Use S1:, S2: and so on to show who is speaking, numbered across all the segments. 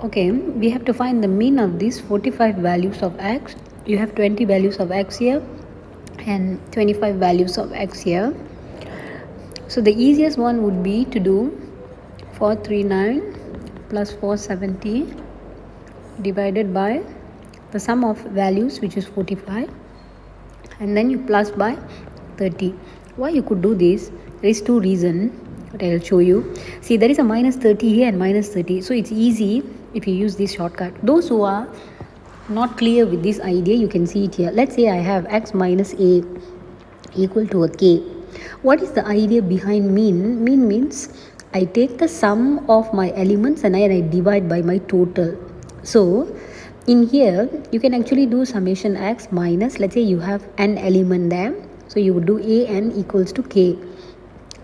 S1: Okay, we have to find the mean of these 45 values of x. You have 20 values of x here and 25 values of x here. So the easiest one would be to do 439 plus 470 divided by the sum of values, which is 45, and then you plus by 30. Why you could do this? There is two reasons, but I'll show you. See, there is a minus 30 here and minus 30, so it's easy if you use this shortcut. Those who are not clear with this idea, you can see it here. Let's say I have x minus a equal to a k. What is the idea behind mean? Mean means I take the sum of my elements and I divide by my total. So in here you can actually do summation x minus, let's say you have an element there, so you would do a n equals to k.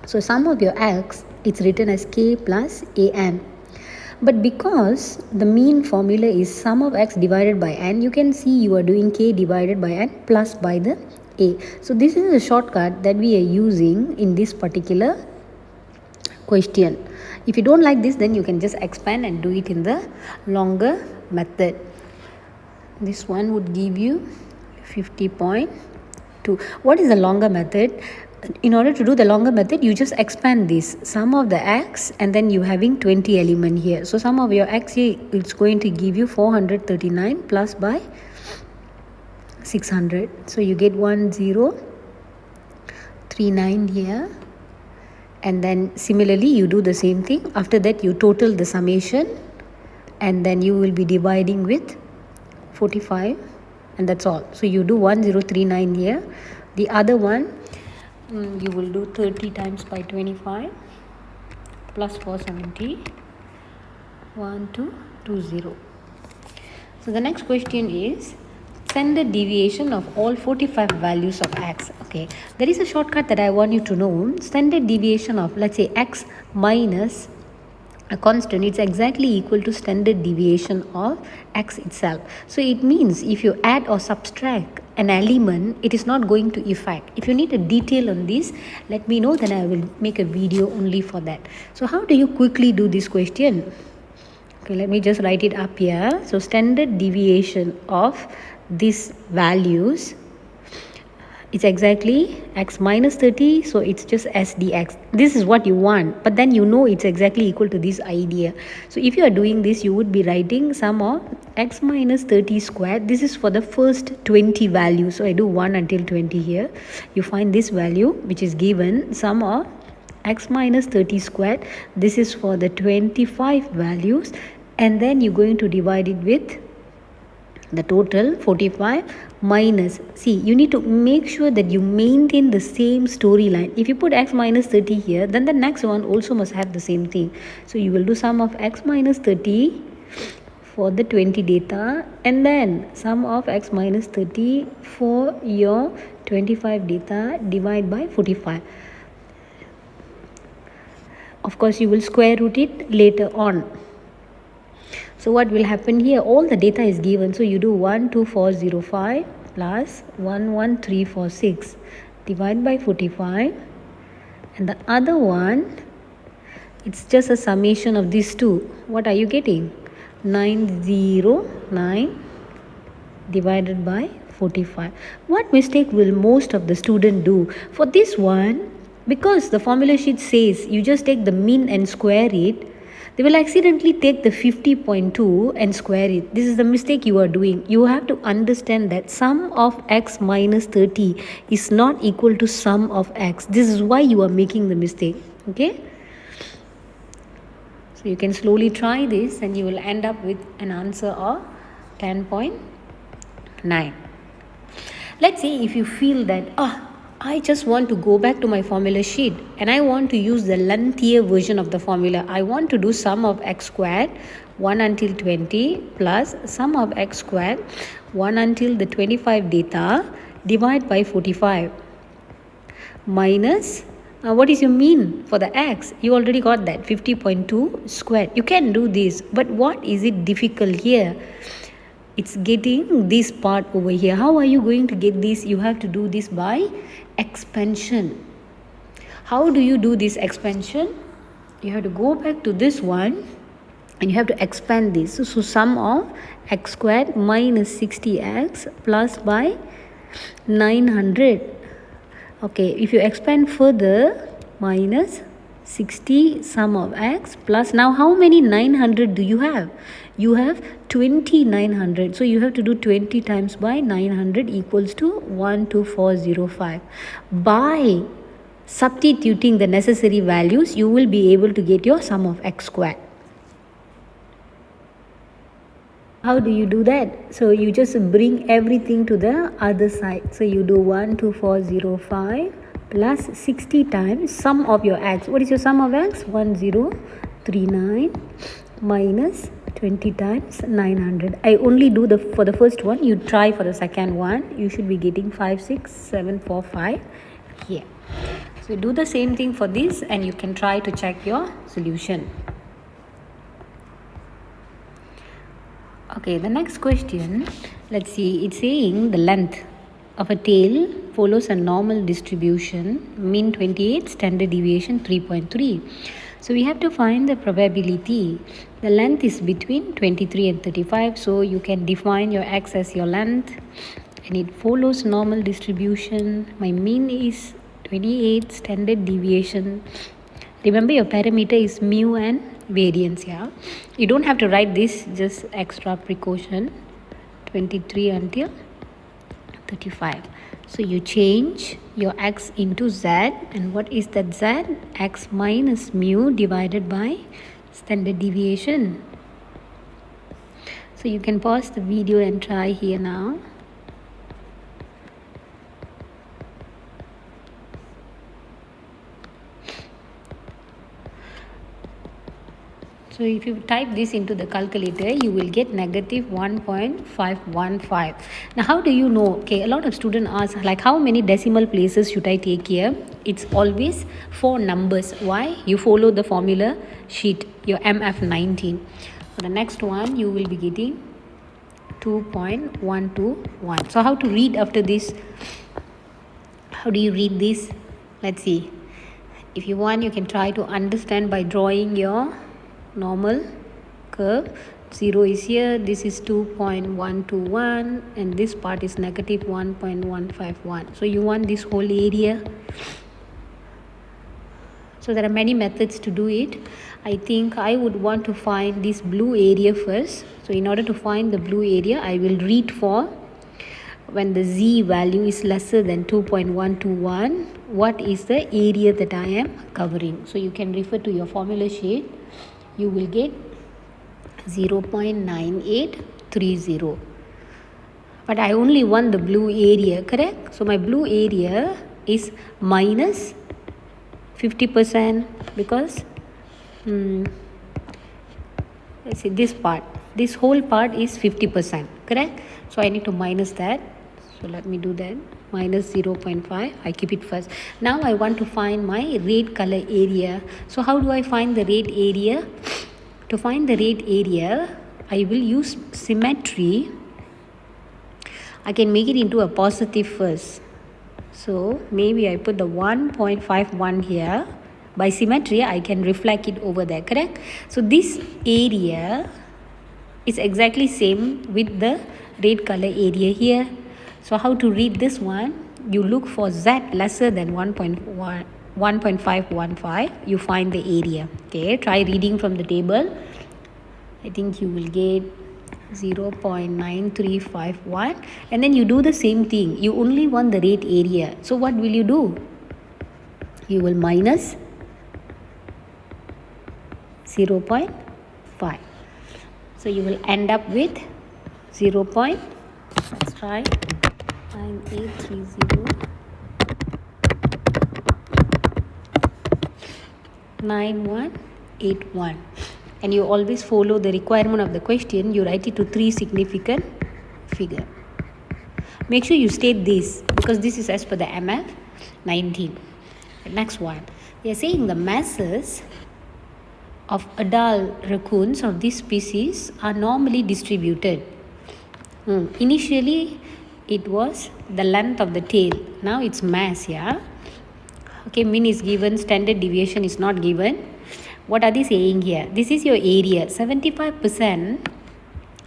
S1: So sum of your x, it's written as k plus a n. But because the mean formula is sum of x divided by n, you can see you are doing k divided by n plus by the a. So this is a shortcut that we are using in this particular question. If you don't like this, then you can just expand and do it in the longer method. This one would give you 50.2. What is the longer method? In order to do the longer method, you just expand this sum of the x and then you having 20 element here. So sum of your x here, it's going to give you 439 plus by 600. So you get 1039 here, and then similarly you do the same thing. After that you total the summation and then you will be dividing with 45, and that's all. So you do 1039 here. The other one, you will do 30 times by 25 plus 470, 1220. So the next question is standard deviation of all 45 values of x. Okay, there is a shortcut that I want you to know. Standard deviation of, let's say, x minus a constant, it's exactly equal to standard deviation of x itself. So it means if you add or subtract an element, it is not going to affect. If you need a detail on this, let me know, then I will make a video only for that. So how do you quickly do this question? Okay, let me just write it up here. So standard deviation of these values, it's exactly x minus 30, so it's just s dx. This is what you want, but then you know it's exactly equal to this idea. So if you are doing this, you would be writing sum of x minus 30 squared. This is for the first 20 values, so I do 1 until 20 here. You find this value which is given, sum of x minus 30 squared. This is for the 25 values, and then you're going to divide it with the total 45 minus, see, you need to make sure that you maintain the same storyline. If you put x minus 30 here, then the next one also must have the same thing. So you will do sum of x minus 30 for the 20 data, and then sum of x minus 30 for your 25 data, divide by 45. Of course you will square root it later on. So what will happen here, all the data is given, so you do 12405 plus 11346 divide by 45, and the other one, it's just a summation of these two. What are you getting? 909 divided by 45. What mistake will most of the student do? For this one, because the formula sheet says you just take the mean and square it, they will accidentally take the 50.2 and square it. This is the mistake you are doing. You have to understand that sum of x minus 30 is not equal to sum of x. This is why you are making the mistake. Okay? So you can slowly try this and you will end up with an answer of 10.9. Let's say if you feel that, I just want to go back to my formula sheet and I want to use the lengthier version of the formula. I want to do sum of x squared 1 until 20 plus sum of x squared 1 until the 25 data, divide by 45 minus what is your mean for the x? You already got that, 50.2 squared. You can do this, but what is it difficult here? It's getting this part over here. How are you going to get this? You have to do this by expansion. How do you do this expansion? You have to go back to this one and you have to expand this. So sum of x squared minus 60x plus by 900. Okay, if you expand further, minus 60 sum of x plus, now how many 900 do you have? You have 2900. So you have to do 20 times by 900 equals to 12405. By substituting the necessary values, you will be able to get your sum of x squared. How do you do that? So you just bring everything to the other side. So you do 12405 plus 60 times sum of your x. What is your sum of x? 1039 minus 20 times 900. I only do for the first one. You try for the second one. You should be getting 56745 here. So do the same thing for this, and you can try to check your solution. Okay, the next question, let's see, it's saying the length of a tail follows a normal distribution, mean 28, standard deviation 3.3. So we have to find the probability. The length is between 23 and 35, so you can define your x as your length, and it follows normal distribution. My mean is 28, standard deviation. Remember, your parameter is mu and variance. Yeah, you don't have to write this, just extra precaution. 23 until 35. So you change your x into z, and what is that z? X minus mu divided by standard deviation. So you can pause the video and try here now. So if you type this into the calculator, you will get negative 1.515. Now how do you know? Okay, a lot of students ask, like, how many decimal places should I take here? It's always 4 numbers. Why? You follow the formula sheet, your MF19. For the next one, you will be getting 2.121. So how to read after this? How do you read this? Let's see. If you want, you can try to understand by drawing your normal curve. 0 is here, this is 2.121, and this part is negative 1.151. So you want this whole area. So there are many methods to do it. I think I would want to find this blue area first. So in order to find the blue area, I will read for when the z value is lesser than 2.121, what is the area that I am covering. So you can refer to your formula sheet. You will get 0.9830. But I only want the blue area, correct? So my blue area is minus 50% because let's see, this whole part is 50%, correct? So I need to minus that. So let me do that. Minus 0.5. I keep it first. Now I want to find my red color area. So how do I find the red area? To find the red area, I will use symmetry. I can make it into a positive first. So maybe I put the 1.51 here. By symmetry, I can reflect it over there, correct? So this area is exactly same with the red color area here. So how to read this one? You look for z lesser than 1.515. You find the area. Okay, try reading from the table. I think you will get 0.9351, and then you do the same thing. You only want the red area. So what will you do? You will minus 0.5. So you will end up with 0. Let's try 9830 9181. And you always follow the requirement of the question. You write it to 3 significant figure. Make sure you state this because this is as per the MF 19. The next one, they are saying the masses of adult raccoons of this species are normally distributed. Initially it was the length of the tail. Now it's mass. Yeah. Okay, mean is given, standard deviation is not given. What are they saying here? This is your area. 75%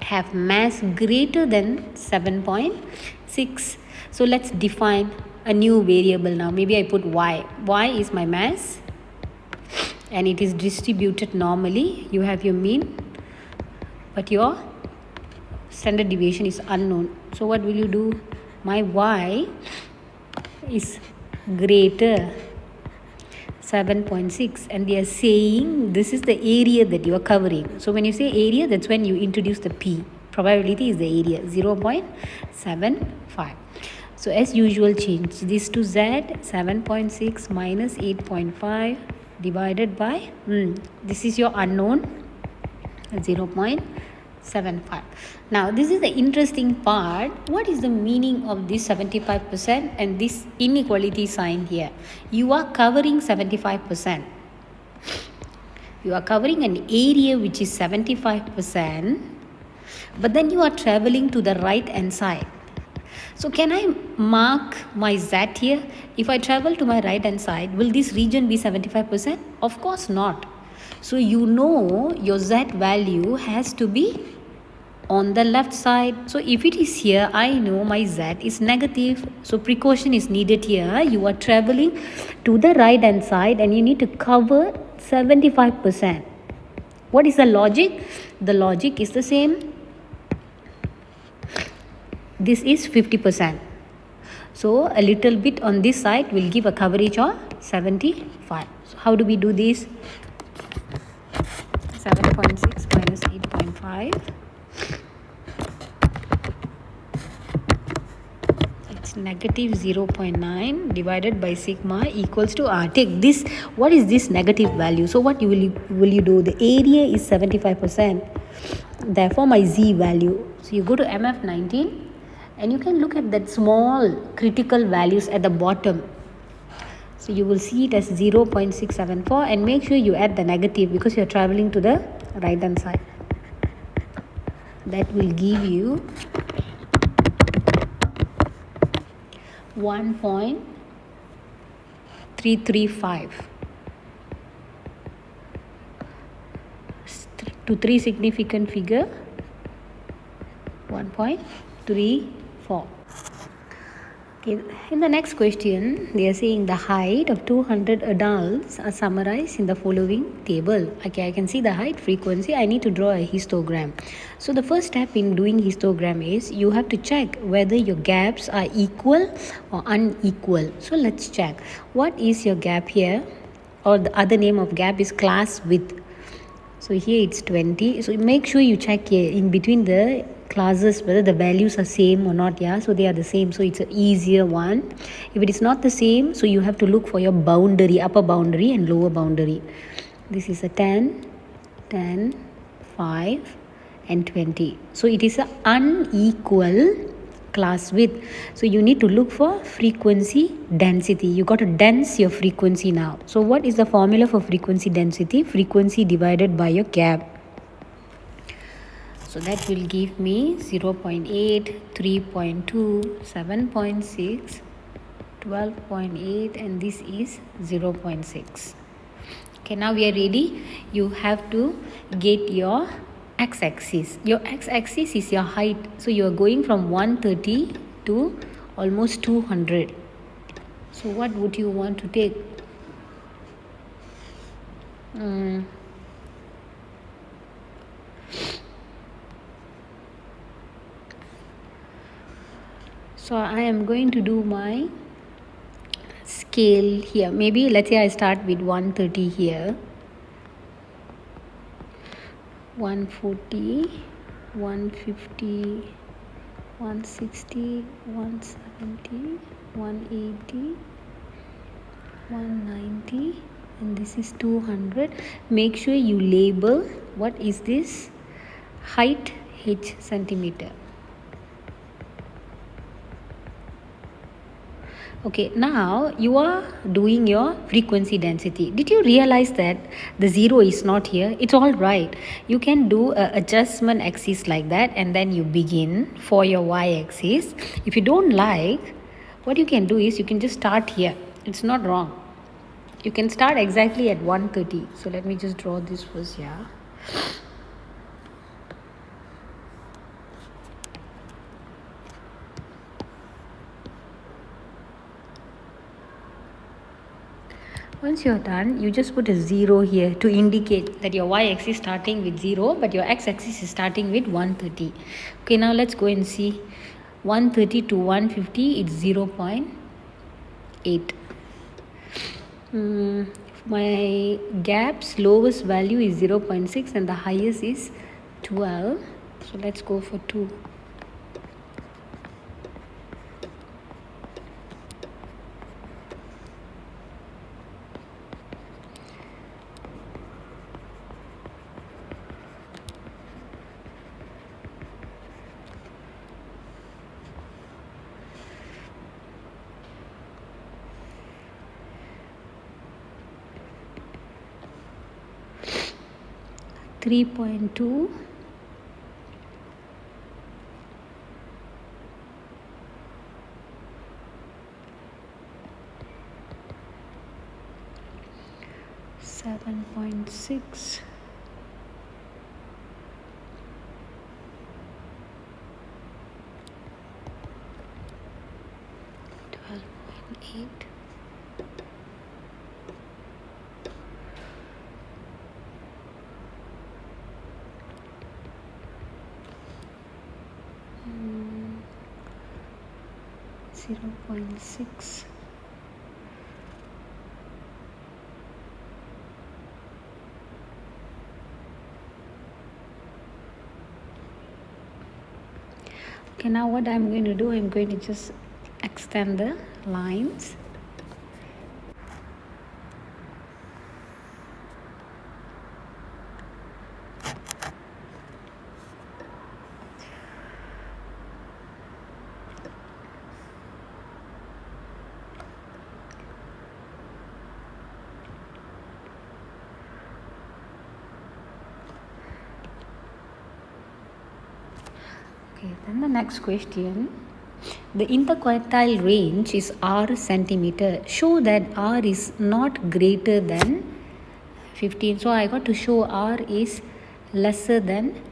S1: have mass greater than 7.6. So let's define a new variable now. Maybe I put y. Y is my mass and it is distributed normally. You have your mean, but your standard deviation is unknown. So what will you do? My y is greater 7.6 and they are saying this is the area that you are covering. So when you say area, that's when you introduce the p. Probability is the area, 0.75. So as usual, change this to z. 7.6 minus 8.5 divided by this is your unknown, 0.75. Now this is the interesting part. What is the meaning of this 75% and this inequality sign here? You are covering 75%. You are covering an area which is 75%, but then you are traveling to the right hand side. So can I mark my z here? If I travel to my right hand side, will this region be 75%? Of course not. So you know your z value has to be on the left side. So if it is here, I know my z is negative. So precaution is needed here. You are traveling to the right hand side and you need to cover 75%. What is the logic? The logic is the same. This is 50%. So a little bit on this side will give a coverage of 75. So how do we do this? 7.6 minus 8.5. It's negative 0.9 divided by sigma equals to r. Take this. What is this negative value? So what will you do? The area is 75%. Therefore my z value. So you go to MF 19 and you can look at that small critical values at the bottom. So you will see it as 0.674 and make sure you add the negative because you are traveling to the right hand side. That will give you 1.335. To 3 significant figure, 1.34. Okay, in the next question, they are saying the height of 200 adults are summarized in the following table. Okay, I can see the height, frequency. I need to draw a histogram. So the first step in doing histogram is you have to check whether your gaps are equal or unequal. So let's check. What is your gap here? Or the other name of gap is class width. So here it's 20. So make sure you check here in between the classes whether the values are same or not. Yeah, so they are the same, so it's an easier one. If it is not the same, so you have to look for your boundary, upper boundary and lower boundary. This is a 10, 10, 5 and 20. So it is an unequal class width. So you need to look for frequency density. You got to dense your frequency now. So what is the formula for frequency density? Frequency divided by your gap. So that will give me 0.8, 3.2, 7.6, 12.8 and this is 0.6. Okay, now we are ready. You have to get your x-axis. Your x-axis is your height. So you are going from 130 to almost 200. So what would you want to take? So I am going to do my scale here. Maybe let's say I start with 130 here. 140, 150, 160, 170, 180, 190 and this is 200. Make sure you label what is this height h centimeter. Okay, now you are doing your frequency density. Did you realize that the 0 is not here? It's all right. You can do a adjustment axis like that and then you begin for your y-axis. If you don't like, what you can do is you can just start here. It's not wrong. You can start exactly at 130. So let me just draw this first here. Once you're done, you just put a 0 here to indicate that your y-axis is starting with 0, but your x-axis is starting with 130. Okay, now let's go and see. 130 to 150, it's 0.8. My gap's lowest value is 0.6 and the highest is 12. So let's go for 2. Three point two. 7.6. 12.8. 0.6. Okay, now what I'm going to do, I'm going to just extend the lines. Okay, then the next question. The interquartile range is r centimeter. Show that r is not greater than 15. So I got to show r is lesser than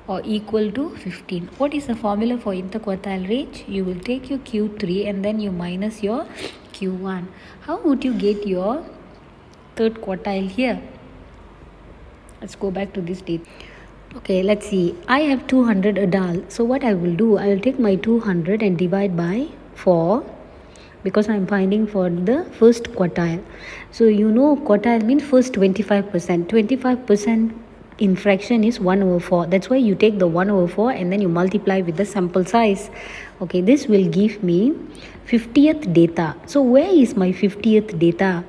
S1: or equal to 15. What is the formula for interquartile range? You will take your Q3 and then you minus your Q1. How would you get your third quartile here? Let's go back to this data. Okay, let's see. I have 200 adult. So what I will do, I will take my 200 and divide by 4 because I'm finding for the first quartile. So you know quartile means first 25%. 25% in fraction is 1 over 4. That's why you take the 1 over 4 and then you multiply with the sample size. Okay, this will give me 50th data. So where is my 50th data?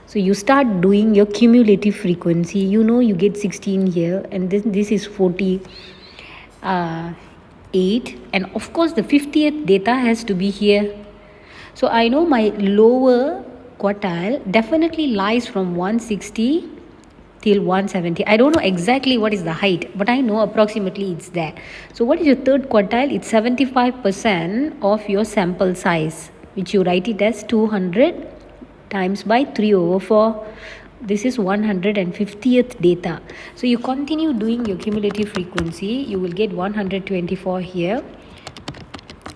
S1: So you start doing your cumulative frequency. You know you get 16 here and this is 48. And of course the 50th data has to be here. So I know my lower quartile definitely lies from 160 till 170. I don't know exactly what is the height, but I know approximately it's there. So what is your third quartile? It's 75% of your sample size, which you write it as 200 times by 3 over 4. This is 150th data. So you continue doing your cumulative frequency. You will get 124 here.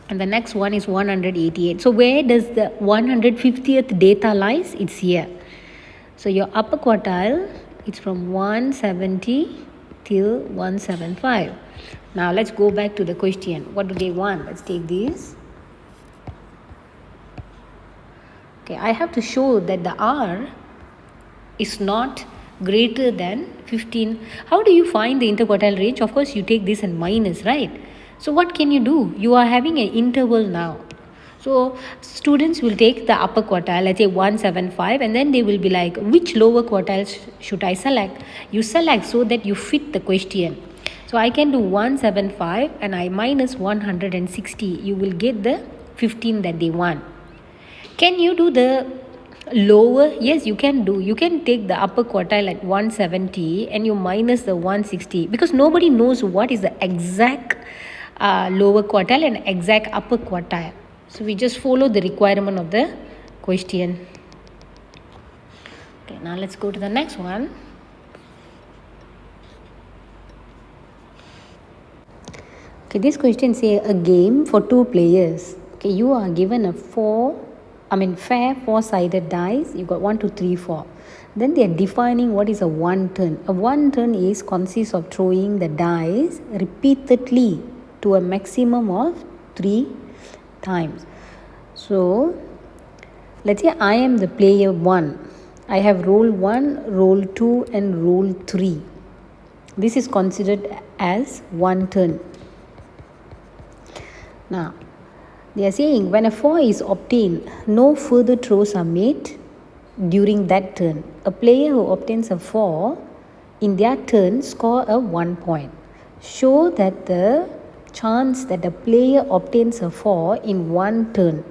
S1: And the next one is 188. So where does the 150th data lies? It's here. So your upper quartile, it's from 170 till 175. Now let's go back to the question. What do they want? Let's take this. Okay, I have to show that the R is not greater than 15. How do you find the interquartile range? Of course, you take this and minus, right? So what can you do? You are having an interval now. So students will take the upper quartile, let's say 175, and then they will be like, which lower quartile should I select? You select so that you fit the question. So I can do 175 and I minus 160. You will get the 15 that they want. Can you do the lower? Yes, you can do. You can take the upper quartile at 170 and you minus the 160 because nobody knows what is the exact lower quartile and exact upper quartile. So we just follow the requirement of the question. Okay, now let's go to the next one. Okay, this question says a game for 2 players. Okay, you are given a fair 4-sided dice. You got 1, 2, 3, 4. Then they are defining what is a one turn. A one turn consists of throwing the dice repeatedly to a maximum of 3 times. So let's say I am the player 1. I have roll 1, roll 2 and roll 3. This is considered as one turn. Now, they are saying when a 4 is obtained, no further throws are made during that turn. A player who obtains a 4 in their turn score a 1 point. Show that the chance that a player obtains a 4 in one turn.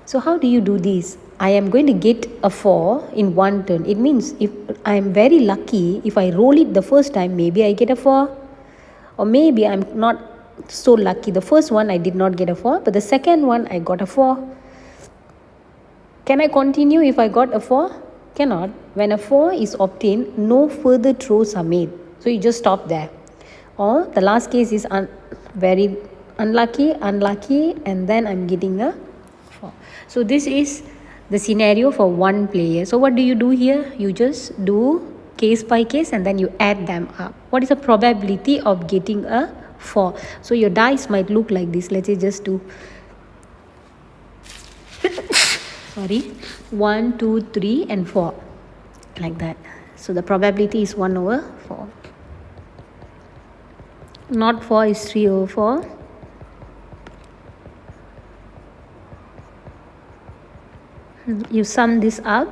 S1: So how do you do this? I am going to get a 4 in one turn. It means if I am very lucky, if I roll it the first time, maybe I get a 4. Or maybe I'm not so lucky. The first one I did not get a 4, but the second one I got a 4. Can I continue if I got a 4? Cannot. When a 4 is obtained, no further throws are made. So you just stop there. Or the last case is very unlucky, and then I'm getting a 4. So this is the scenario for one player. So what do you do here? You just do case by case and then you add them up. What is the probability of getting a 4? So your dice might look like this. Let's say just do 1, 2, 3 and 4 like that. So the probability is 1 over 4. Not 4 is 3 over 4. You sum this up,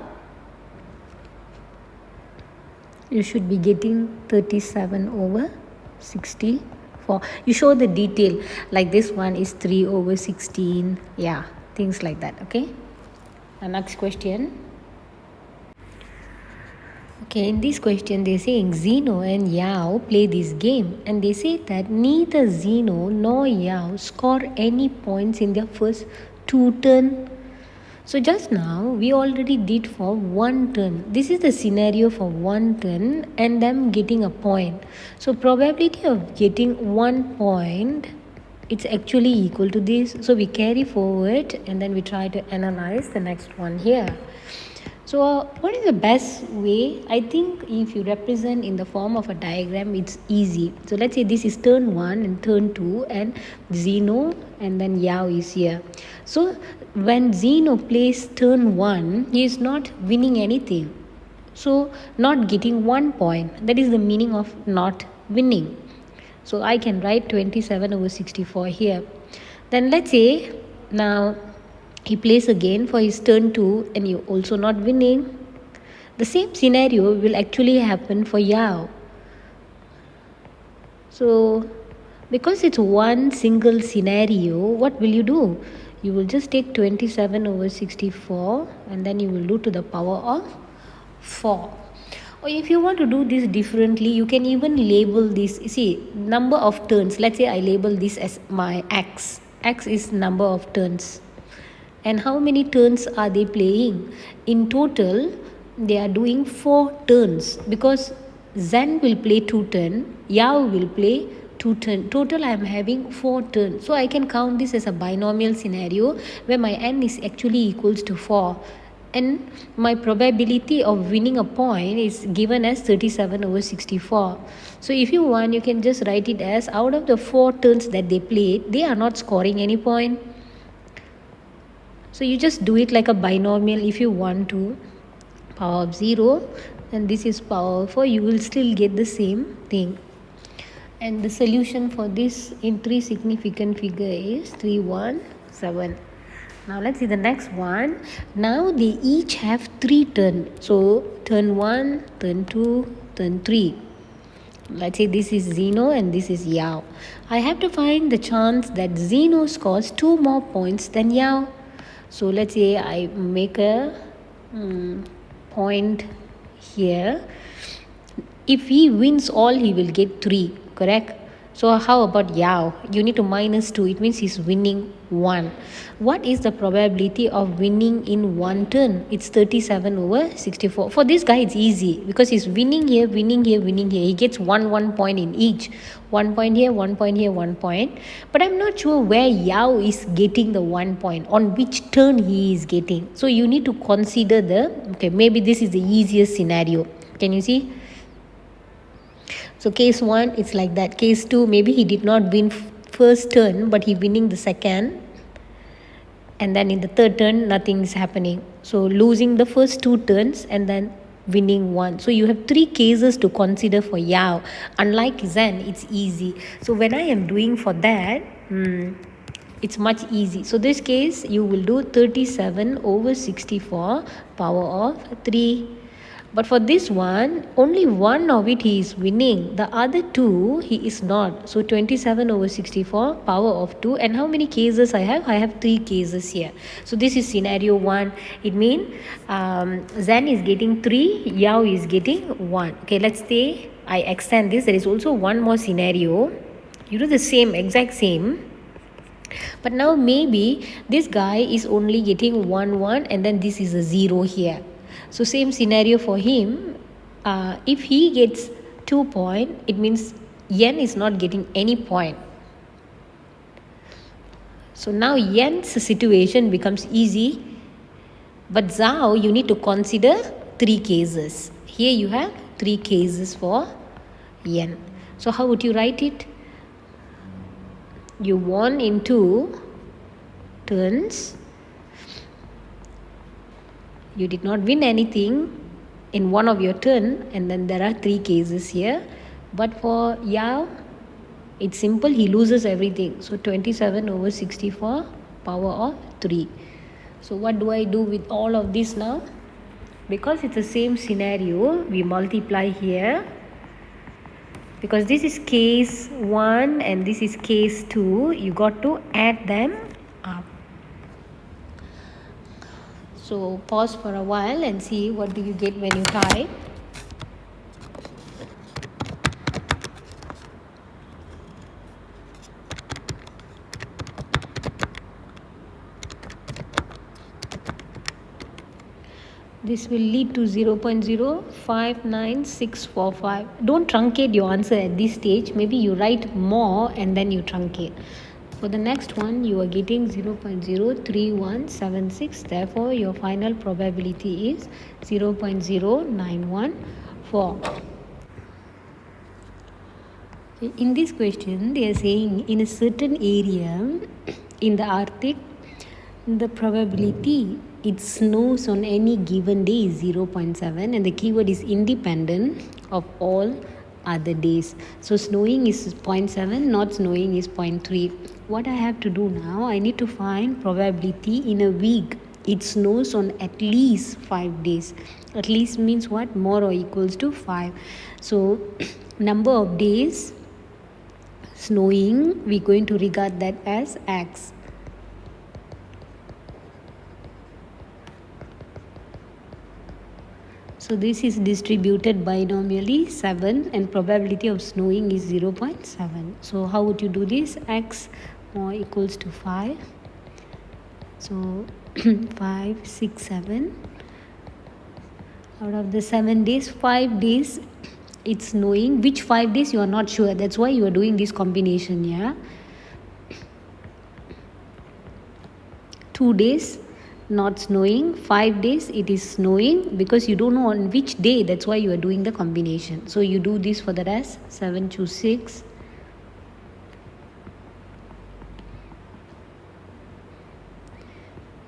S1: you should be getting 37 over 64. You show the detail, like this one is 3 over 16. Yeah, things like that. Okay, the next question. Okay, in this question they're saying Zeno and Yao play this game, and they say that neither Zeno nor Yao score any points in their first 2 turns. So just now we already did for 1 turn. This is the scenario for 1 turn and them getting a point. So probability of getting 1 point, it's actually equal to this. So we carry forward and then we try to analyze the next one here. So what is the best way? I think if you represent in the form of a diagram, it's easy. So let's say this is turn 1 and turn 2 and Zeno and then Yao is here. So when Zeno plays turn 1, he is not winning anything. So not getting 1 point. That is the meaning of not winning. So I can write 27 over 64 here. Then let's say now he plays again for his turn 2 and you also not winning. The same scenario will actually happen for Yao. So because it's one single scenario, what will you do? You will just take 27 over 64 and then you will do to the power of 4. Or if you want to do this differently, you can even label this. See, number of turns. Let's say I label this as my X. X is number of turns. And how many turns are they playing? In total, they are doing 4 turns because Zen will play 2 turns, Yao will play 2 turns. Total, I am having 4 turns. So I can count this as a binomial scenario where my n is actually equals to 4. And my probability of winning a point is given as 37 over 64. So if you want, you can just write it as out of the 4 turns that they played, they are not scoring any point. So you just do it like a binomial if you want to. Power of 0 and this is power of 4. You will still get the same thing. And the solution for this in 3 significant figure is 317. Now let's see the next one. Now they each have 3 turns. So turn 1, turn 2, turn 3. Let's say this is Zeno and this is Yao. I have to find the chance that Zeno scores 2 more points than Yao. So let's say I make a point here. If he wins all, he will get 3, correct? So how about Yao? You need to minus 2. It means he's winning 1. What is the probability of winning in one turn? It's 37 over 64. For this guy, it's easy because he's winning here, winning here, winning here. He gets 1 point in each. 1 point here, 1 point here, 1 point. But I'm not sure where Yao is getting the 1 point, on which turn he is getting. So you need to consider maybe this is the easiest scenario. Can you see? So case 1, it's like that. Case 2, maybe he did not win first turn, but he winning the second. And then in the third turn, nothing is happening. So losing the first 2 turns and then winning 1. So you have 3 cases to consider for Yao. Unlike Zen, it's easy. So when I am doing for that, it's much easy. So this case, you will do 37 over 64 power of 3. But for this one, only one of it he is winning. The other 2, he is not. So 27 over 64, power of 2. And how many cases I have? I have 3 cases here. So this is scenario 1. It means Zen is getting 3, Yao is getting 1. Okay, let's say I extend this. There is also one more scenario. You do the same, exact same. But now maybe this guy is only getting 1, 1 and then this is a 0 here. So same scenario for him. If he gets 2 points, it means Yen is not getting any point. So now Yen's situation becomes easy. But Zhao, you need to consider 3 cases. Here you have 3 cases for Yen. So how would you write it? You won in 2 turns. You did not win anything in one of your turn, and then there are 3 cases here. But for Yao, it's simple. He loses everything. So 27 over 64 power of 3. So what do I do with all of this now? Because it's the same scenario, we multiply here. Because this is case 1 and this is case 2, you got to add them up. So pause for a while and see what do you get when you type. This will lead to 0.059645. Don't truncate your answer at this stage. Maybe you write more and then you truncate. For the next one, you are getting 0.03176. Therefore, your final probability is 0.0914. In this question, they are saying in a certain area in the Arctic, the probability it snows on any given day is 0.7 and the keyword is independent of all other days. So snowing is 0.7, not snowing is 0.3. What I have to do now, I need to find probability in a week. It snows on at least 5 days. At least means what? More or equals to 5. So number of days snowing, we're going to regard that as X. So this is distributed binomially 7 and probability of snowing is 0.7. So how would you do this? X more equals to 5. So 5, 6, 7. Out of the 7 days, 5 days it's snowing. Which 5 days you are not sure. That's why you are doing this combination, yeah. 2 days not snowing, 5 days it is snowing because you don't know on which day. That's why you are doing the combination. So you do this for the rest. 7, choose 6.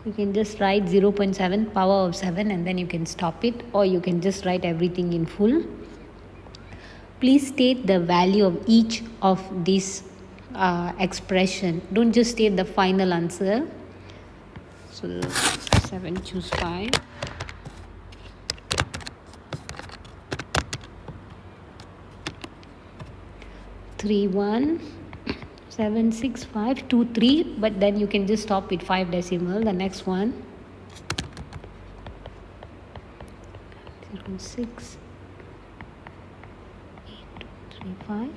S1: You can just write 0.7 power of 7 and then you can stop it, or you can just write everything in full. Please state the value of each of this expression. Don't just state the final answer. So 7, choose 5. 3, 1. 7, 6, 5, 2, 3. But then you can just stop with 5 decimal. The next one. 0, 6. 8, 2, 3, 5.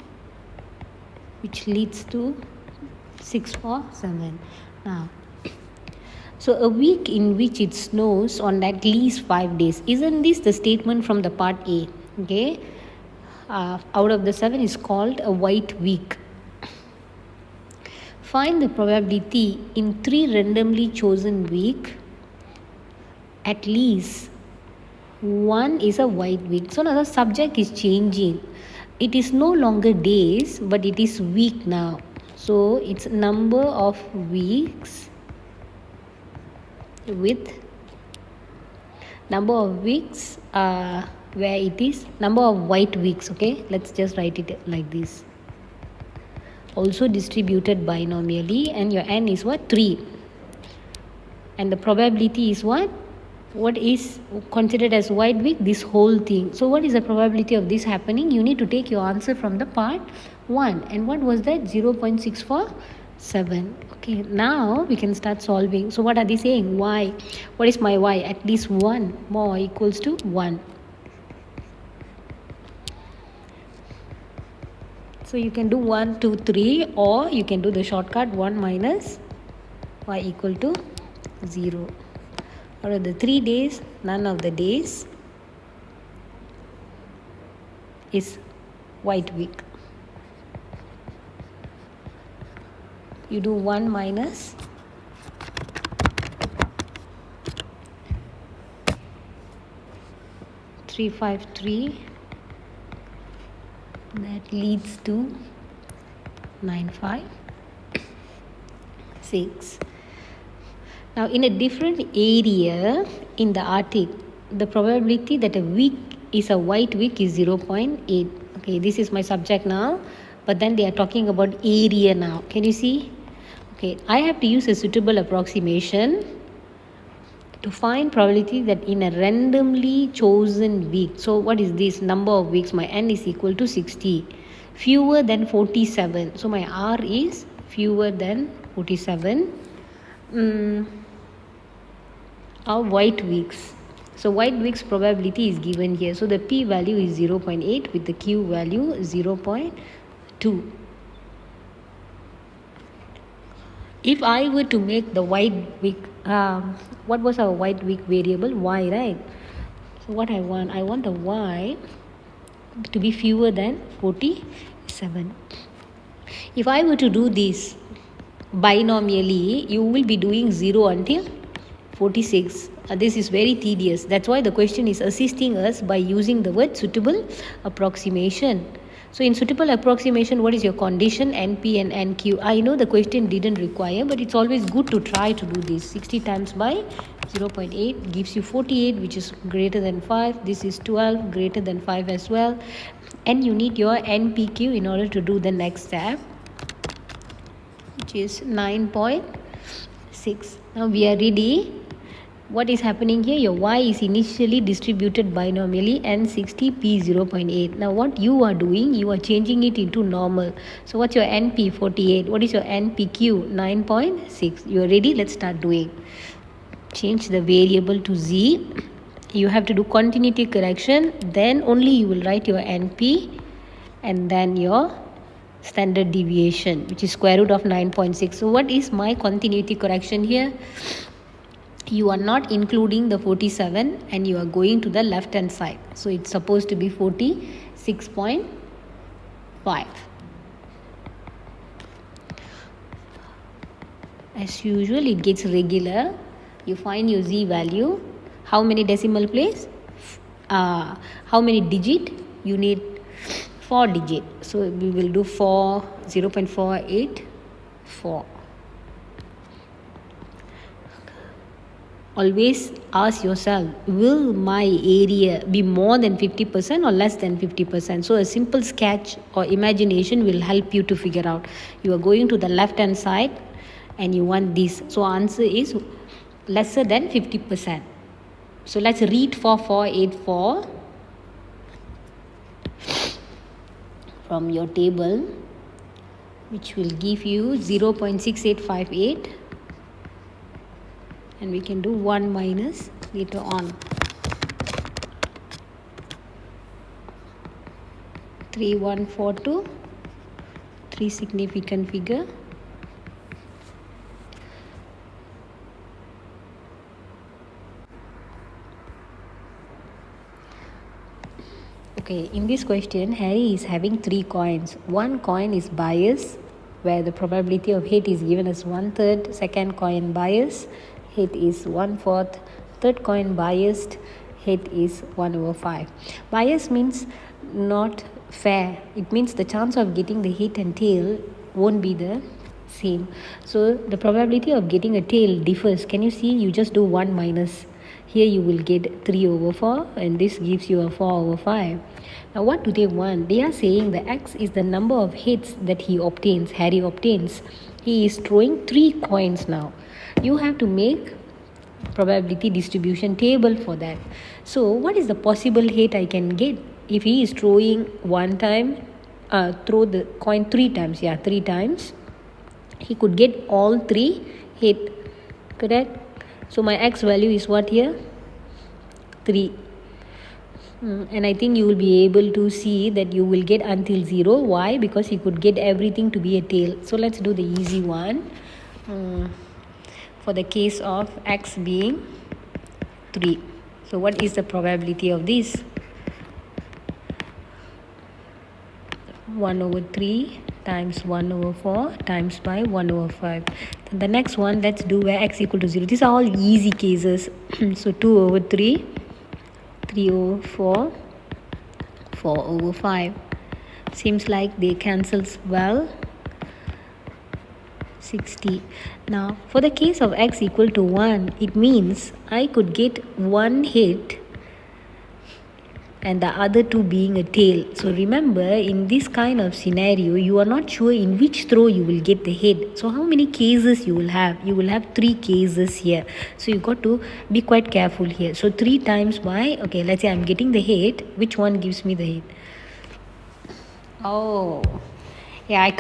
S1: which leads to 6 for 7. Now, so a week in which it snows on at least 5 days. Isn't this the statement from the part A? Okay. Out of the 7 is called a white week. Find the probability in 3 randomly chosen week at least one is a white week. So now the subject is changing. It is no longer days, but it is week now. So it's number of weeks with number of weeks where it is number of white weeks. Okay, let's just write it like this. Also distributed binomially, and your n is what? 3. And the probability is what? What is considered as white week? This whole thing. So what is the probability of this happening? You need to take your answer from the part 1. And what was that? 0.647. Okay, now we can start solving. So what are they saying? Y. What is my y? At least 1 more equals to 1. So you can do 1, 2, 3, or you can do the shortcut 1 minus y equal to 0. Out of the 3 days, none of the days is white week. You do 1 minus 353. That leads to 956. Now in a different area in the Arctic, the probability that a week is a white week is 0.8. Okay, this is my subject now, but then they are talking about area now. Can you see? Okay, I have to use a suitable approximation to find probability that in a randomly chosen week. So what is this? Number of weeks. My n is equal to 60. Fewer than 47. So my r is fewer than 47. Are white weeks. So white weeks probability is given here. So the p value is 0.8 with the q value 0.2. If I were to make the white week, what was our white week variable? Y, right? So what I want the y to be fewer than 47. If I were to do this binomially, you will be doing 0 until 46. This is very tedious. That's why the question is assisting us by using the word suitable approximation. So in suitable approximation, what is your condition? NP and NQ. I know the question didn't require, but it's always good to try to do this. 60 times by 0.8 gives you 48, which is greater than 5. This is 12, greater than 5 as well. And you need your NPQ in order to do the next step, which is 9.6. Now we are ready. What is happening here? Your y is initially distributed binomially and 60 p 0.8. Now what you are doing, you are changing it into normal. So what's your NP? 48. What is your NPQ? 9.6. You are ready? Let's start doing. Change the variable to z. You have to do continuity correction. Then only you will write your NP and then your standard deviation, which is square root of 9.6. So what is my continuity correction here? You are not including the 47 and you are going to the left hand side. So it's supposed to be 46.5. As usual, it gets regular. You find your z value. How many decimal place? How many digit? You need 4 digit. So we will do 4, 0.484. Always ask yourself, will my area be more than 50% or less than 50%? So a simple sketch or imagination will help you to figure out. You are going to the left hand side and you want this. So answer is lesser than 50%. So let's read 4484 from your table, which will give you 0.6858. And we can do 1 minus later on. 3142, every significant figure. Okay, in this question, Harry is having 3 coins. One coin is bias, where the probability of hit is given as 1/3. Second coin bias, hit is 1/4. Third coin biased, hit is 1/5. Bias means not fair. It means the chance of getting the hit and tail won't be the same. So the probability of getting a tail differs. Can you see? You just do 1 minus. Here you will get 3/4 and this gives you a 4/5. Now what do they want? They are saying the x is the number of hits that Harry obtains. He is throwing 3 coins now. You have to make probability distribution table for that. So what is the possible hit I can get? If he is throwing one time, throw the coin 3 times. 3 times. He could get all 3 hit. Correct? So my x value is what here? 3. And I think you will be able to see that you will get until 0. Why? Because he could get everything to be a tail. So let's do the easy one. For the case of x being 3. So what is the probability of this? 1/3 times 1/4 times by 1/5. Then the next one, let's do where x equal to 0. These are all easy cases. So 2/3, 3/4, 4/5. Seems like they cancels well. 60. Now for the case of x equal to 1, it means I could get one hit and the other 2 being a tail. So remember, in this kind of scenario, you are not sure in which throw you will get the hit. So how many cases you will have? You will have 3 cases here. So you got to be quite careful here. So 3 times by, okay, let's say I'm getting the hit. Which one gives me the hit? Oh, yeah,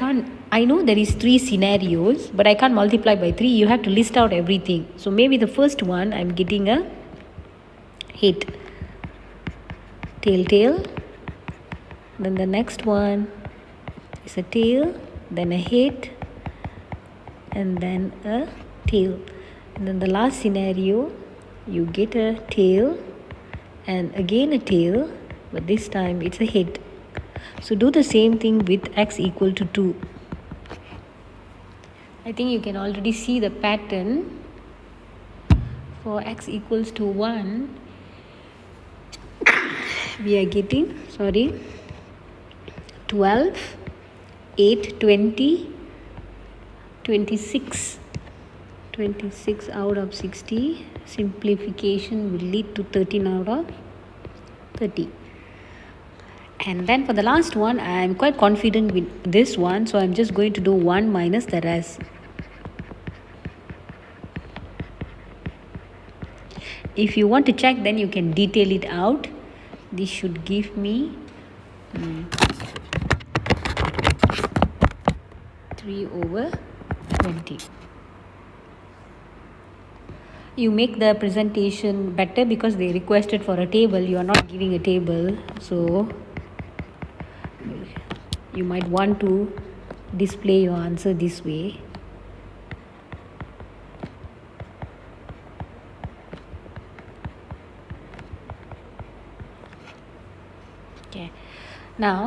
S1: I know there is 3 scenarios, but I can't multiply by 3. You have to list out everything. So maybe the first one, I'm getting a hit. Tail. Then the next one is a tail, then a hit, and then a tail. And then the last scenario, you get a tail and again a tail, but this time it's a hit. So do the same thing with x equal to 2. I think you can already see the pattern. For x equals to 1, we are getting 12, 8, 20, 26 out of 60. Simplification will lead to 13 out of 30. And then for the last one, I am quite confident with this one, so I'm just going to do 1 minus the rest. If you want to check, then you can detail it out. This should give me 3/20. You make the presentation better because they requested for a table. You are not giving a table, so you might want to display your answer this way. Okay. Now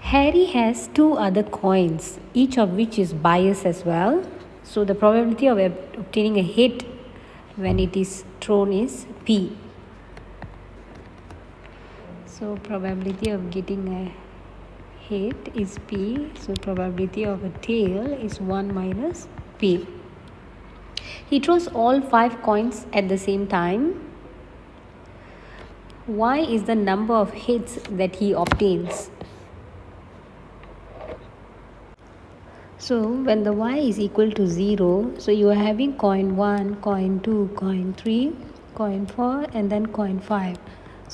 S1: Harry has 2 other coins, each of which is biased as well. So the probability of obtaining a hit when it is thrown is P. So probability of getting a hit is P. So probability of a tail is 1 minus P. He throws all 5 coins at the same time. Y is the number of hits that he obtains. So when the y is equal to 0, so you are having coin 1, coin 2, coin 3, coin 4 and then coin 5.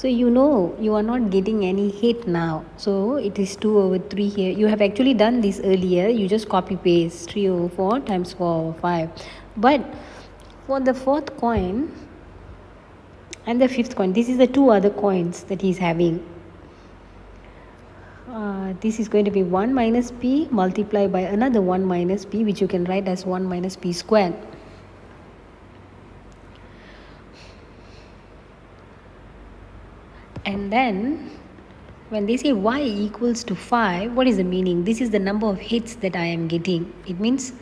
S1: So you know you are not getting any hit now. So it is 2/3 here. You have actually done this earlier. You just copy paste 3/4 times 4/5. But for the 4th coin and the 5th coin, this is the 2 other coins that he is having. This is going to be 1 minus p multiplied by another 1 minus p, which you can write as 1 minus p squared. And then when they say y equals to 5, what is the meaning? This is the number of hits that I am getting. It means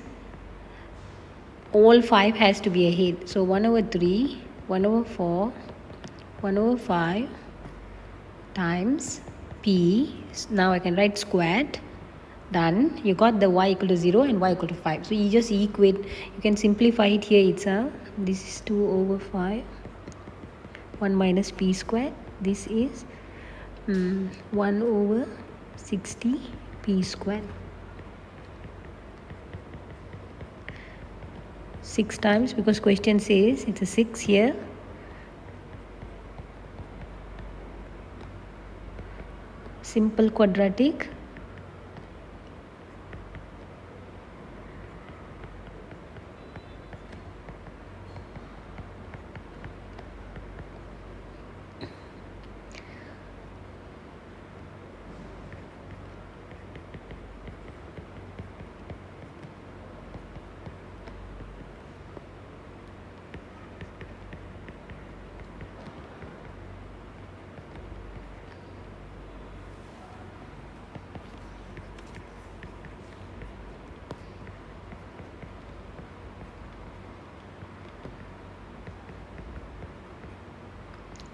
S1: all 5 has to be a hit. So 1 over 3, 1 over 4, 1 over 5 times p. Now I can write squared. Done. You got the y equal to 0 and y equal to 5. So you just equate. You can simplify it here. It's this is 2 over 5. 1 minus p squared. This is 1 over 60 p squared. 6 times, because question says it's a 6 here. Simple quadratic.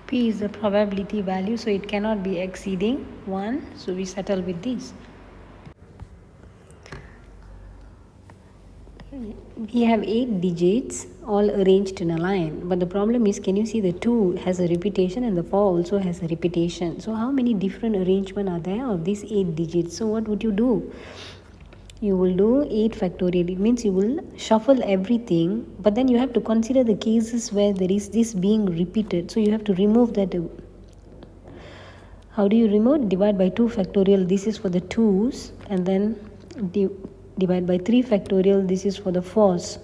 S1: P is the probability value, so it cannot be exceeding 1. So we settle with this. We have 8 digits all arranged in a line, but the problem is, can you see the 2 has a repetition and the 4 also has a repetition. So how many different arrangements are there of these 8 digits? So what would you do? You will do 8 factorial. It means you will shuffle everything, but then you have to consider the cases where there is this being repeated. So you have to remove that. How do you remove? Divide by 2 factorial. This is for the 2's, and then divide by 3 factorial. This is for the 4's,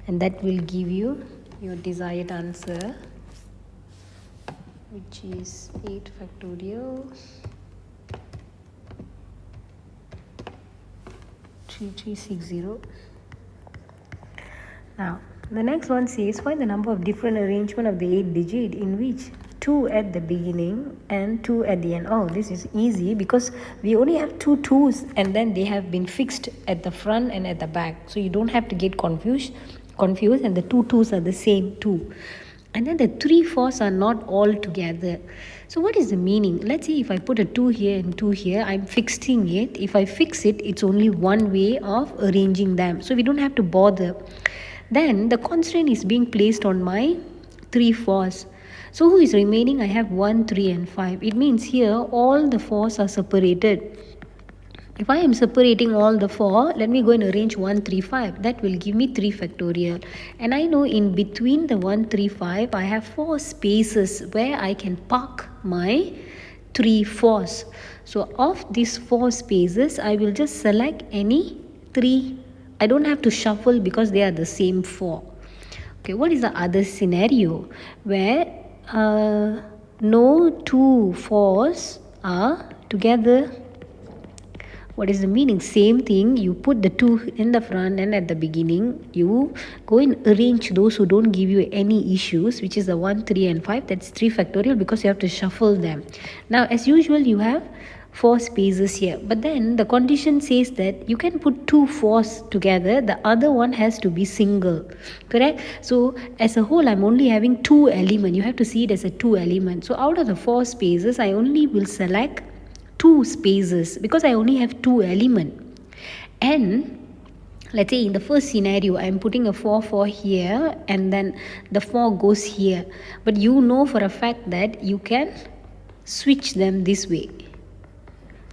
S1: and that will give you your desired answer, which is 8 factorial 3360. Now the next one says, find the number of different arrangement of the 8 digit in which 2 at the beginning and 2 at the end. Oh, this is easy because we only have 2 2's and then they have been fixed at the front and at the back, so you don't have to get confused, and the 2 2's are the same 2, and then the 3 4's are not all together. So what is the meaning? Let's say if I put a 2 here and 2 here, I'm fixing it. If I fix it, it's only one way of arranging them, so we don't have to bother. Then the constraint is being placed on my 3 4's. So who is remaining? I have 1, 3 and 5. It means here all the 4's are separated. If I am separating all the 4, let me go and arrange 1, 3, 5. That will give me 3 factorial. And I know in between the 1, 3, 5, I have 4 spaces where I can park my 3 4's. So of these 4 spaces, I will just select any 3. I don't have to shuffle because they are the same 4. Okay, what is the other scenario where no 2 4's are together? What is the meaning? Same thing, you put the 2 in the front and at the beginning. You go and arrange those who don't give you any issues, which is the 1, 3 and 5. That's 3 factorial because you have to shuffle them. Now as usual, you have 4 spaces here, but then the condition says that you can put 2 4's together, the other one has to be single, correct? So as a whole, I'm only having 2 elements. You have to see it as a 2 element. So out of the 4 spaces, I only will select 2 spaces because I only have 2 elements. And let's say in the first scenario, I'm putting a 4 4 here and then the 4 goes here, but you know for a fact that you can switch them this way.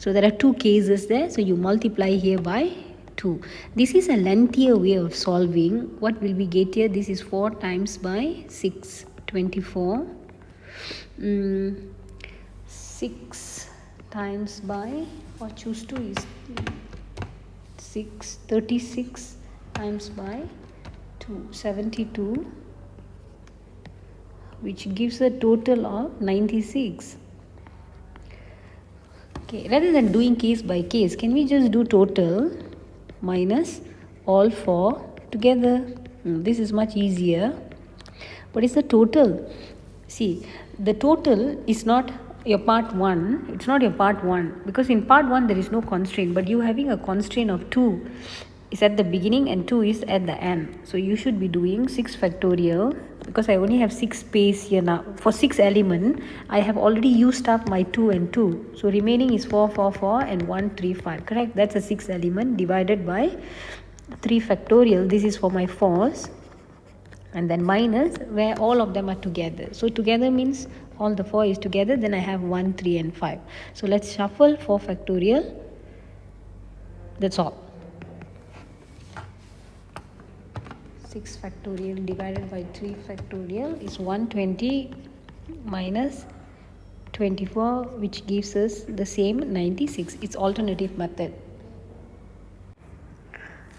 S1: So there are 2 cases there, so you multiply here by 2. This is a lengthier way of solving. What will we get here? This is 4 times by 6, 24. 6 times by, or choose 2 is 6, 36 times by 2, 72, which gives a total of 96. Okay, rather than doing case by case, can we just do total minus all 4 together? This is much easier. What is the total? See, the total is not your part 1. It's not your part 1 because in part 1 there is no constraint, but you having a constraint of 2 is at the beginning and 2 is at the end. So you should be doing 6 factorial because I only have 6 space here now. For 6 element, I have already used up my 2 and 2. So remaining is 4, 4, 4 and 1, 3, 5. Correct? That's a 6 element divided by 3 factorial. This is for my 4s. And then minus where all of them are together. So together means all the 4 is together. Then I have 1, 3 and 5. So let's shuffle 4 factorial. That's all. 6 factorial divided by 3 factorial is 120 minus 24, which gives us the same 96. It's alternative method.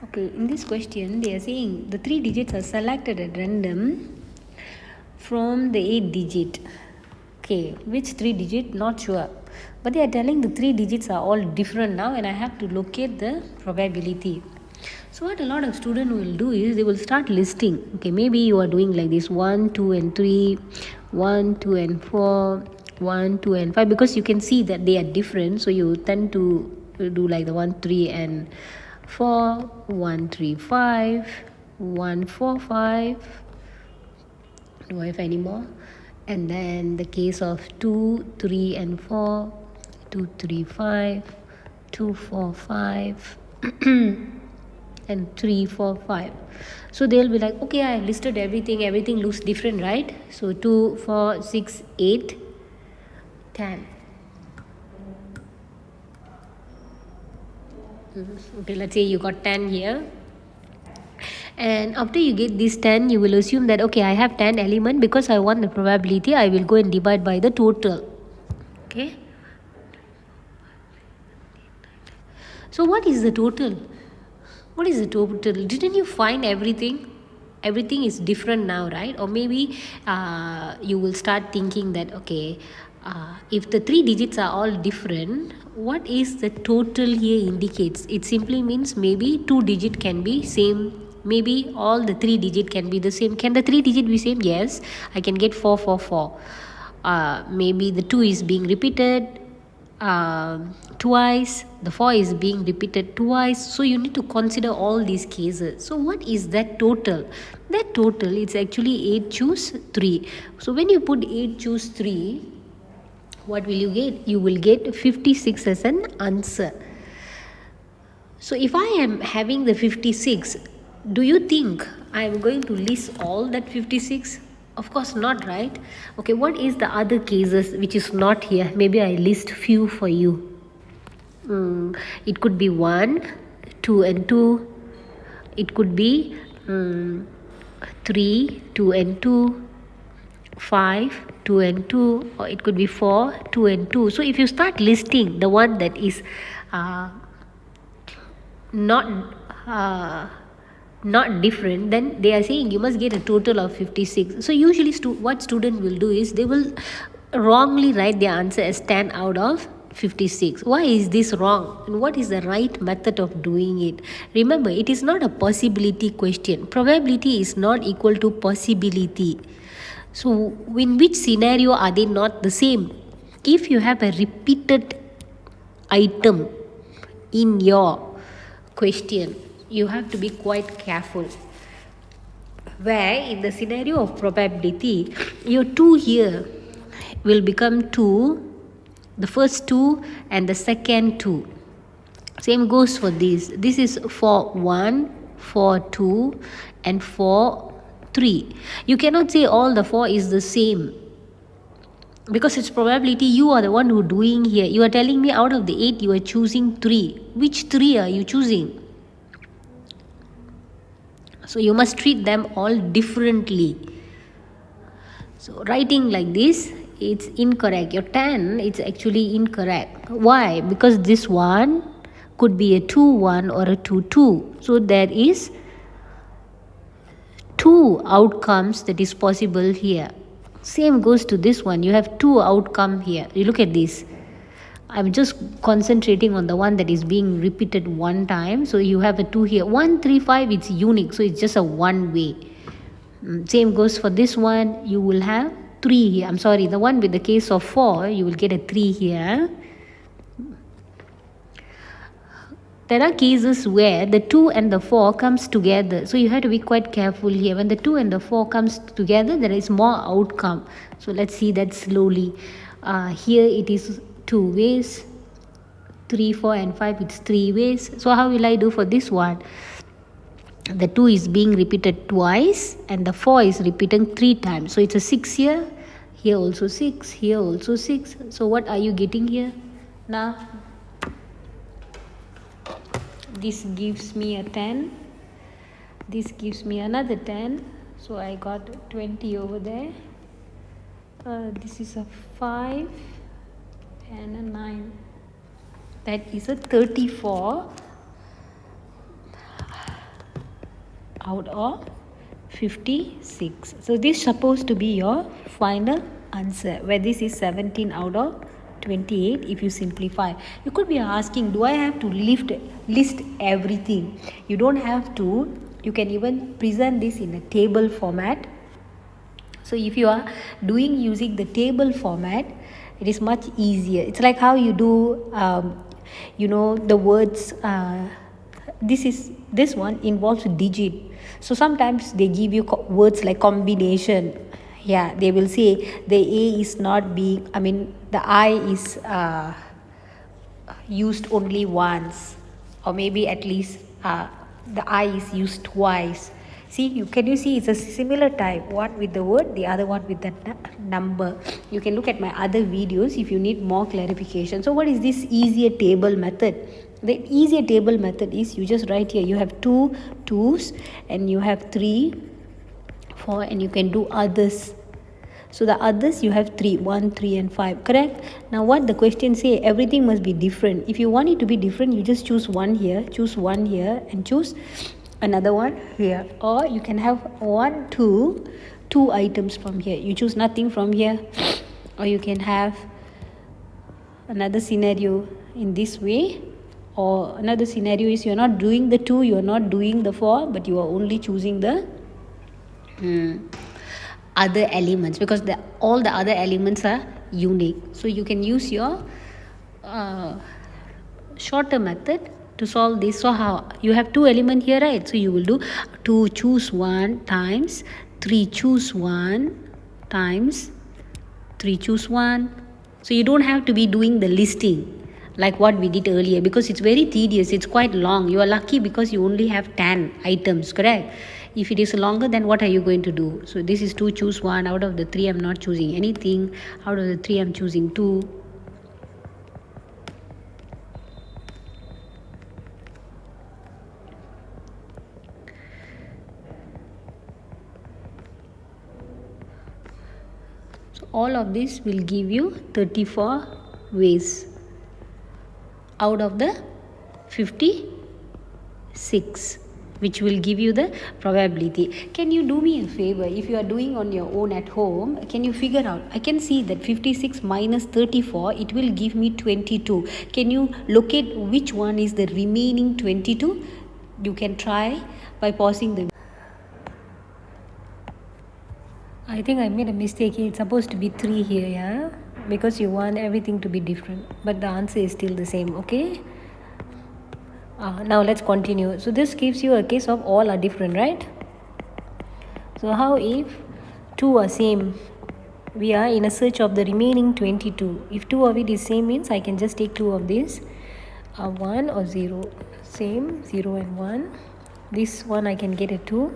S1: Okay, in this question they are saying the 3 digits are selected at random from the 8 digit. Okay, which 3 digit? Not sure. But they are telling the 3 digits are all different now and I have to locate the probability. So what a lot of students will do is they will start listing. Okay, maybe you are doing like this 1, 2 and 3, 1, 2 and 4, 1, 2 and 5 because you can see that they are different. So you tend to do like the 1, 3 and 4, 1, 3, 5, 1, 4, 5. Do I have any more? And then the case of 2, 3 and 4, 2, 3, 5, 2, 4, 5 and 3, 4, 5. So they'll be like, okay, I have listed everything looks different, right? So 2, 4, 6, 8, 10. Okay, let's say you got 10 here. And after you get this 10, you will assume that, okay, I have 10 element because I want the probability. I will go and divide by the total. Okay. So what is the total? What is the total? Didn't you find everything? Everything is different now, right? Or maybe you will start thinking that, okay, if the 3 digits are all different, what is the total here indicates? It simply means maybe 2 digit can be same. Maybe all the 3 digit can be the same. Can the 3 digit be same? Yes, I can get 4, 4, 4. Maybe the 2 is being repeated twice, the 4 is being repeated twice. So you need to consider all these cases. So what is that total? That total is actually 8 choose 3. So when you put 8 choose 3, what will you get? You will get 56 as an answer. So if I am having the 56, do you think I am going to list all that 56? Of course not, right? Okay, what is the other cases which is not here? Maybe I list few for you. It could be 1, 2 and 2. It could be 3, 2 and 2. 5, 2 and 2. Or it could be 4, 2 and 2. So if you start listing the one that is not different, then they are saying you must get a total of 56. So usually what student will do is they will wrongly write their answer as 10 out of 56. Why is this wrong? And what is the right method of doing it? Remember, it is not a possibility question. Probability is not equal to possibility. So in which scenario are they not the same? If you have a repeated item in your question, you have to be quite careful. Where in the scenario of probability, your 2 here will become 2, the first 2 and the second 2. Same goes for this. This is for 1, for 2 and for 3. You cannot say all the 4 is the same because it's probability. You are the one who doing here. You are telling me out of the 8 you are choosing 3. Which 3 are you choosing? So you must treat them all differently. So writing like this, it's incorrect. Your 10, it's actually incorrect. Why? Because this one could be a 2-1 or a 2-2. So there is 2 outcomes that is possible here. Same goes to this one. You have 2 outcome here. You look at this. I'm just concentrating on the one that is being repeated one time. So you have a 2 here. 1, 3, 5, it's unique. So it's just a one way. Same goes for this one. You will have 3 here. I'm sorry, the one with the case of 4, you will get a 3 here. There are cases where the 2 and the 4 comes together. So you have to be quite careful here. When the 2 and the 4 comes together, there is more outcome. So let's see that slowly. Here it is 2 ways. 3, 4 and 5, it's 3 ways. So how will I do for this one? The 2 is being repeated twice and the 4 is repeating 3 times. So it's a 6 here. Here also 6. Here also 6. So what are you getting here? Now, this gives me a 10. This gives me another 10. So I got 20 over there. This is a 5 and a 9. That is a 34 out of 56. So this is supposed to be your final answer, where this is 17 out of 28 if you simplify. You could be asking, do I have to list everything? You don't have to. You can even present this in a table format. So if you are doing using the table format, it is much easier. It's like how you do the words. This one involves digit. So sometimes they give you words like combination. Yeah, they will say the A is not being, the I is used only once, or maybe at least the I is used twice. See, can you see it's a similar type, one with the word, the other one with the number. You can look at my other videos if you need more clarification. So what is this easier table method? The easier table method is you just write here, you have 2 2s and you have 3 4 and you can do others. So the others you have 3, 1, 3 and 5, correct? Now what the question say, everything must be different. If you want it to be different, you just choose one here and choose another one here. Or you can have 1, 2 items from here. You choose nothing from here. Or you can have another scenario in this way. Or another scenario is you're not doing the 2, you're not doing the 4, but you are only choosing the other elements, because all the other elements are unique. So you can use your shorter method to solve this. So how you have 2 elements here, right? So you will do 2 choose 1 times 3 choose 1 times 3 choose 1. So you don't have to be doing the listing like what we did earlier, because it's very tedious, it's quite long. You are lucky because you only have 10 items, correct? If it is longer, then what are you going to do? So this is 2 choose 1. Out of the 3 I'm not choosing anything. Out of the 3 I'm choosing 2. So all of this will give you 34 ways out of the 56, which will give you the probability. Can you do me a favor? If you are doing on your own at home, can you figure out? I can see that 56 minus 34, it will give me 22. Can you locate which one is the remaining 22? You can try by pausing the. I think I made a mistake. It's supposed to be 3 here, yeah? Because you want everything to be different, but the answer is still the same, okay? Now let's continue. So this gives you a case of all are different, right? So how if 2 are same? We are in a search of the remaining 22. If 2 of it is same, means I can just take 2 of this, 1 or 0. Same, 0 and 1. This one I can get a 2.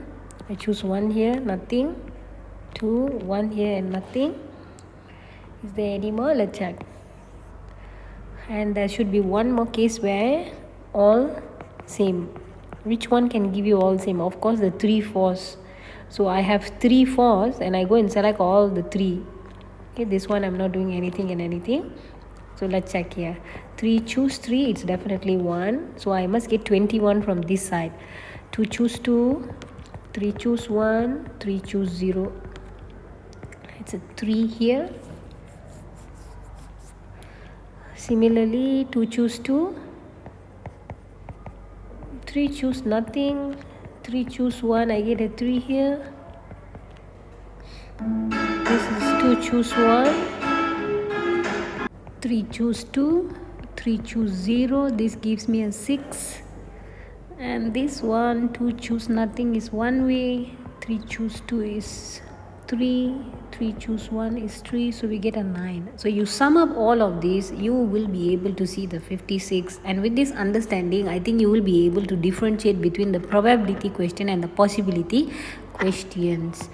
S1: I choose 1 here, nothing. 2, 1 here and nothing. Is there any more? Let's check. And there should be one more case where all same. Which one can give you all same? Of course the 3 4s. So I have 3 4s and I go and select all the 3. Okay, this one I'm not doing anything and anything. So let's check here. 3 choose 3, it's definitely 1. So I must get 21 from this side. 2 choose 2, 3 choose 1, 3 choose 0. It's a 3 here. Similarly, 2 choose 2, 3 choose nothing, 3 choose 1, I get a 3 here. This is 2 choose 1, 3 choose 2, 3 choose 0, this gives me a 6. And this one, 2 choose nothing is one way, 3 choose 2 is 3, 3 choose 1 is 3, so we get a 9. So you sum up all of these, you will be able to see the 56, and with this understanding I think you will be able to differentiate between the probability question and the possibility questions.